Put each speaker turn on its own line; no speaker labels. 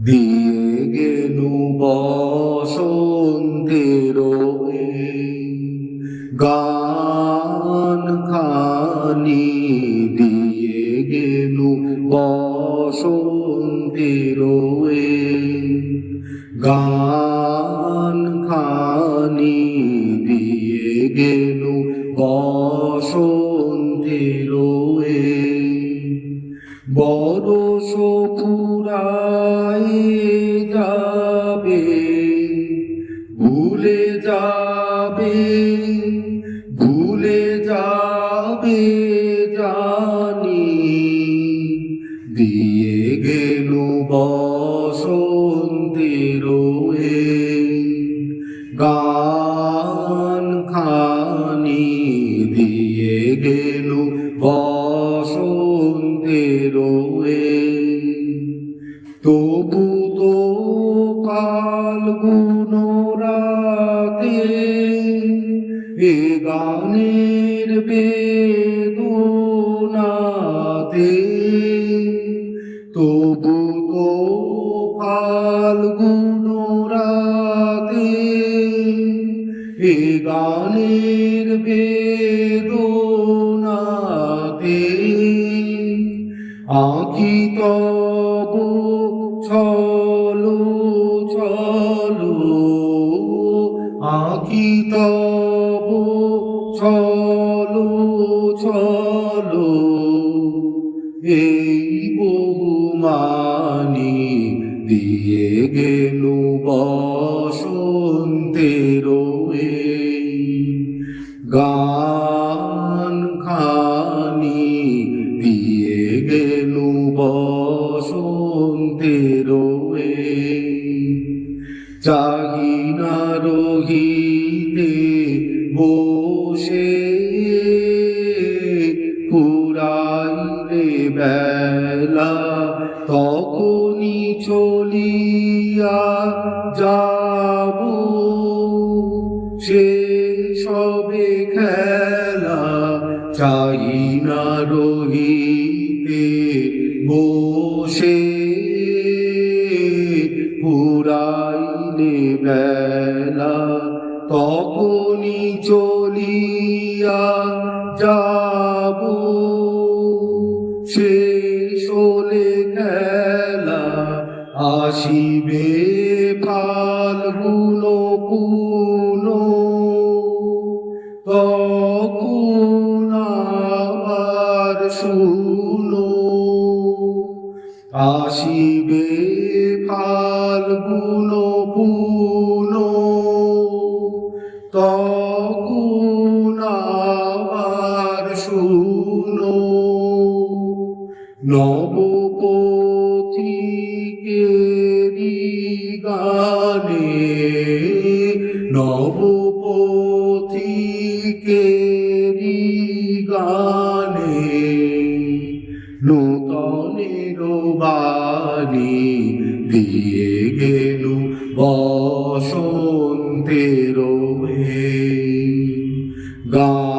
দিয়ে গেলু বসন্তের গান খানি, দিয়ে গেলু বসন্তের গান খানি, দিয়ে গেলু বসন্তের বরষ ফুরায় যাবে, ভুলে যাবে, ভুলে যাবে জানি, দিয়ে গেলু বসন্তের গান খানি, দিয়ে গেলু বসন্তের তবু তো ফাল্গুন রাতে এ গানের বেদনাতে, তবু তো ফাল্গুন রাতে এ গানের বেদনাতে আঁখি তব ছলো ছলো, আঁখি তব ছলো ছলো, এই বহুমানি, দিয়ে গেলু বসন্তের গান খানি, দিয়ে গেলু বসন্তের চাহিনা রহিতে বসে ফুরাইলে বেলা, তখনই চলিয়া যাব সে সবে খেলা, চাহিনা রহিতে বসে ফুরাইলে বেলা, তখনই চলিয়া যাব শেষ হলে খেলা, আসিবে ফাল্গুন পুন, তখন আবার শুনো, আসিবে ফাল্গুন পুন, তখন আবার শুনো, নবপথিকেরি গানে, নবপথিকেরি গানে, নূতনের বাণী, দিয়ে গেলু বসন্তের গান।